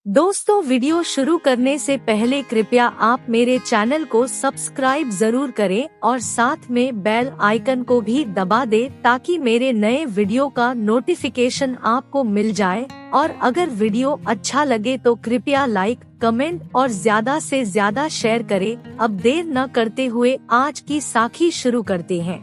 दोस्तों, वीडियो शुरू करने से पहले कृपया आप मेरे चैनल को सब्सक्राइब जरूर करें और साथ में बेल आइकन को भी दबा दें ताकि मेरे नए वीडियो का नोटिफिकेशन आपको मिल जाए। और अगर वीडियो अच्छा लगे तो कृपया लाइक, कमेंट और ज्यादा से ज्यादा शेयर करें। अब देर न करते हुए आज की साखी शुरू करते हैं।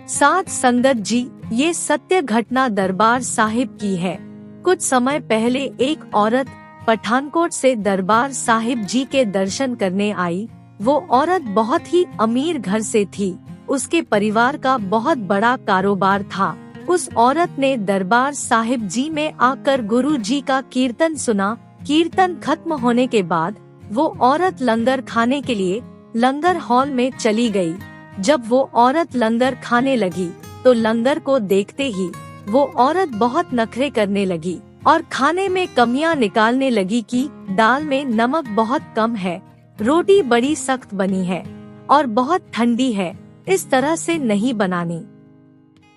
साध संगत जी, ये सत्य घटना दरबार साहिब की है। कुछ समय पहले एक औरत पठानकोट से दरबार साहिब जी के दर्शन करने आई। वो औरत बहुत ही अमीर घर से थी। उसके परिवार का बहुत बड़ा कारोबार था। उस औरत ने दरबार साहिब जी में आकर गुरु जी का कीर्तन सुना। कीर्तन खत्म होने के बाद वो औरत लंगर खाने के लिए लंगर हॉल में चली गई। जब वो औरत लंगर खाने लगी तो लंगर को देखते ही वो औरत बहुत नखरे करने लगी और खाने में कमियां निकालने लगी कि दाल में नमक बहुत कम है, रोटी बड़ी सख्त बनी है और बहुत ठंडी है, इस तरह से नहीं बनानी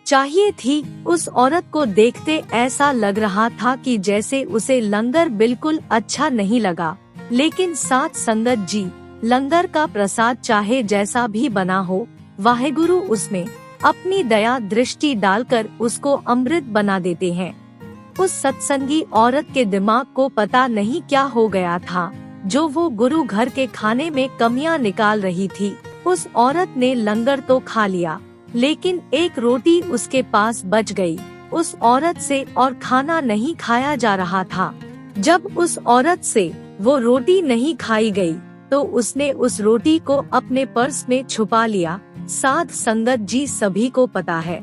चाहिए थी। उस औरत को देखते ऐसा लग रहा था कि जैसे उसे लंगर बिल्कुल अच्छा नहीं लगा। लेकिन साध संगत जी, लंगर का प्रसाद चाहे जैसा भी बना हो, वाहेगुरु उसमें अपनी दया दृष्टि डालकर उसको अमृत बना देते हैं। उस सत्संगी औरत के दिमाग को पता नहीं क्या हो गया था, जो वो गुरु घर के खाने में कमियां निकाल रही थी। उस औरत ने लंगर तो खा लिया, लेकिन एक रोटी उसके पास बच गई। उस औरत से और खाना नहीं खाया जा रहा था। जब उस औरत से वो रोटी नहीं खाई गई, तो उसने उस रोटी को अपने पर्स में छुपा लिया। साध संगत जी, सभी को पता है,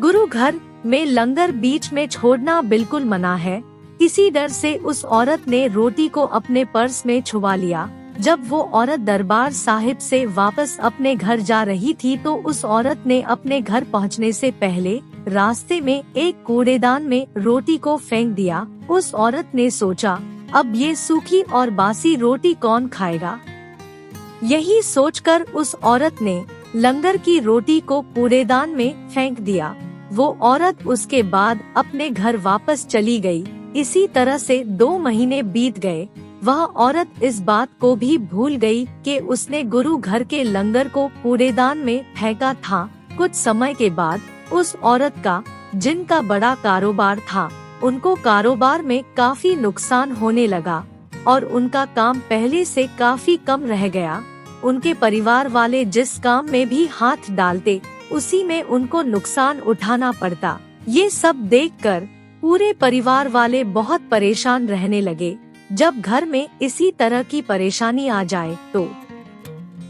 गुरु घर में लंगर बीच में छोड़ना बिल्कुल मना है। किसी डर से उस औरत ने रोटी को अपने पर्स में छुपा लिया। जब वो औरत दरबार साहिब से वापस अपने घर जा रही थी तो उस औरत ने अपने घर पहुंचने से पहले रास्ते में एक कूड़ेदान में रोटी को फेंक दिया। उस औरत ने सोचा, अब ये सूखी और बासी रोटी कौन खाएगा। यही सोचकर उस औरत ने लंगर की रोटी को कूड़ेदान में फेंक दिया। वो औरत उसके बाद अपने घर वापस चली गई। इसी तरह से 2 महीने बीत गए। वह औरत इस बात को भी भूल गई कि उसने गुरु घर के लंगर को कूड़ेदान में फेंका था। कुछ समय के बाद उस औरत का, जिनका बड़ा कारोबार था, उनको कारोबार में काफी नुकसान होने लगा और उनका काम पहले से काफी कम रह गया। उनके परिवार वाले जिस काम में भी हाथ डालते, उसी में उनको नुकसान उठाना पड़ता। ये सब देखकर पूरे परिवार वाले बहुत परेशान रहने लगे। जब घर में इसी तरह की परेशानी आ जाए तो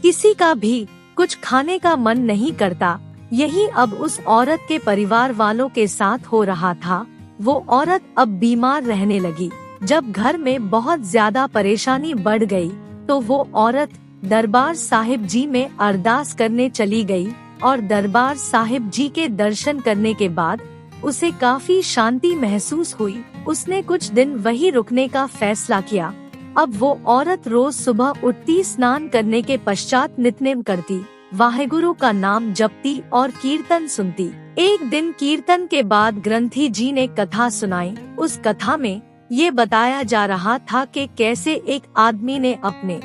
किसी का भी कुछ खाने का मन नहीं करता। यही अब उस औरत के परिवार वालों के साथ हो रहा था। वो औरत अब बीमार रहने लगी। जब घर में बहुत ज्यादा परेशानी बढ़ गई तो वो औरत दरबार साहिब जी में अरदास करने चली गई और दरबार साहिब जी के दर्शन करने के बाद उसे काफी शांति महसूस हुई। उसने कुछ दिन वहीं रुकने का फैसला किया। अब वो औरत रोज सुबह उठती, स्नान करने के पश्चात नित्य करती, वाहेगुरु का नाम जपती और कीर्तन सुनती। एक दिन कीर्तन के बाद ग्रंथी जी ने कथा सुनाई। उस कथा में ये बताया जा रहा था कि कैसे एक आदमी ने अपने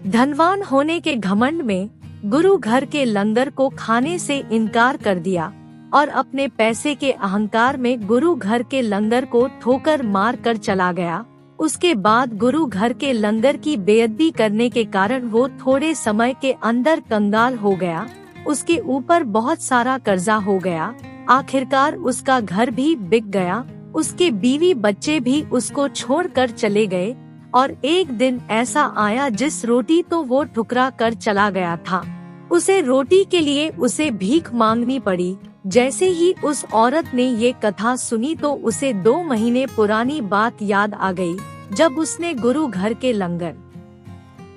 धनवान होने के घमंड में गुरु घर के लंगर को खाने से इनकार कर दिया और अपने पैसे के अहंकार में गुरु घर के लंगर को ठोकर मार कर चला गया। उसके बाद गुरु घर के लंगर की बेअदबी करने के कारण वो थोड़े समय के अंदर कंगाल हो गया। उसके ऊपर बहुत सारा कर्जा हो गया। आखिरकार उसका घर भी बिक गया। उसके बीवी बच्चे भी उसको छोड़कर चले गए। और एक दिन ऐसा आया जिस रोटी तो वो ठुकरा कर चला गया था, उसे रोटी के लिए उसे भीख मांगनी पड़ी। जैसे ही उस औरत ने ये कथा सुनी तो उसे 2 महीने पुरानी बात याद आ गई, जब उसने गुरु घर के लंगर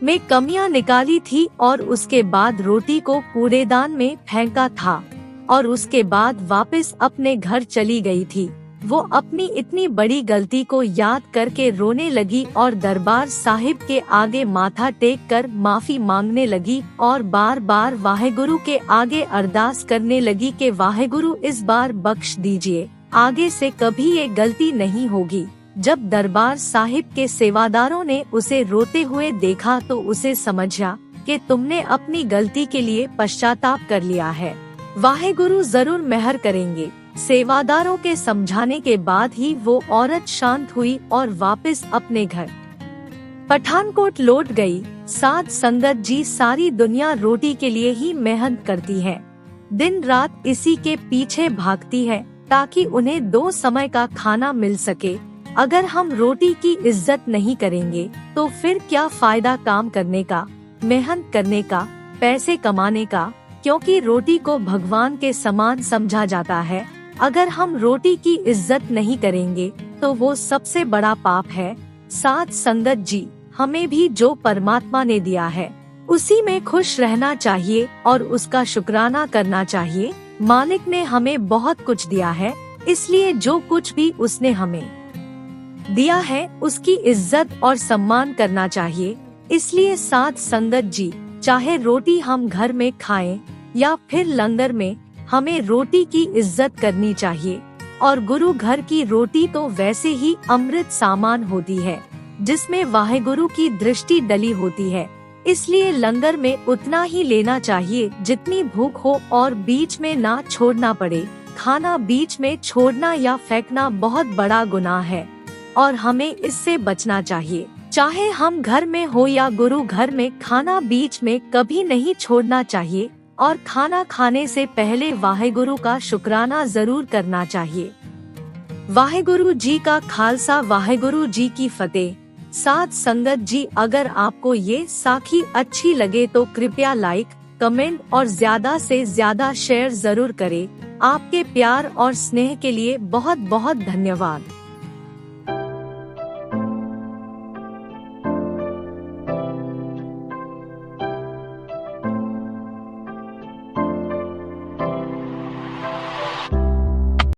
में कमियां निकाली थी और उसके बाद रोटी को कूड़ेदान में फेंका था और उसके बाद वापस अपने घर चली गई थी। वो अपनी इतनी बड़ी गलती को याद करके रोने लगी और दरबार साहिब के आगे माथा टेक कर माफी मांगने लगी और बार बार वाहेगुरु के आगे अरदास करने लगी कि वाहेगुरु इस बार बख्श दीजिए, आगे से कभी ये गलती नहीं होगी। जब दरबार साहिब के सेवादारों ने उसे रोते हुए देखा तो उसे समझा कि तुमने अपनी गलती के लिए पश्चाताप कर लिया है, वाहेगुरु जरूर मेहर करेंगे। सेवादारों के समझाने के बाद ही वो औरत शांत हुई और वापस अपने घर पठानकोट लौट गई। साध संगत जी, सारी दुनिया रोटी के लिए ही मेहनत करती है, दिन रात इसी के पीछे भागती है ताकि उन्हें 2 समय का खाना मिल सके। अगर हम रोटी की इज्जत नहीं करेंगे तो फिर क्या फायदा काम करने का, मेहनत करने का, पैसे कमाने का, क्योंकि रोटी को भगवान के समान समझा जाता है। अगर हम रोटी की इज्जत नहीं करेंगे तो वो सबसे बड़ा पाप है। साध संगत जी, हमें भी जो परमात्मा ने दिया है उसी में खुश रहना चाहिए और उसका शुक्राना करना चाहिए। मालिक ने हमें बहुत कुछ दिया है, इसलिए जो कुछ भी उसने हमें दिया है उसकी इज्जत और सम्मान करना चाहिए। इसलिए साध संगत जी, चाहे रोटी हम घर में खाएं या फिर लंगर में, हमें रोटी की इज्जत करनी चाहिए। और गुरु घर की रोटी तो वैसे ही अमृत सामान होती है जिसमें वाहेगुरु की दृष्टि डली होती है, इसलिए लंगर में उतना ही लेना चाहिए जितनी भूख हो और बीच में ना छोड़ना पड़े। खाना बीच में छोड़ना या फेंकना बहुत बड़ा गुनाह है और हमें इससे बचना चाहिए। चाहे हम घर में हो या गुरु घर में, खाना बीच में कभी नहीं छोड़ना चाहिए और खाना खाने से पहले वाहेगुरु का शुक्राना जरूर करना चाहिए। वाहेगुरु जी का खालसा, वाहेगुरु जी की फतेह। साध संगत जी, अगर आपको ये साखी अच्छी लगे तो कृपया लाइक, कमेंट और ज्यादा से ज्यादा शेयर जरूर करें। आपके प्यार और स्नेह के लिए बहुत बहुत धन्यवाद।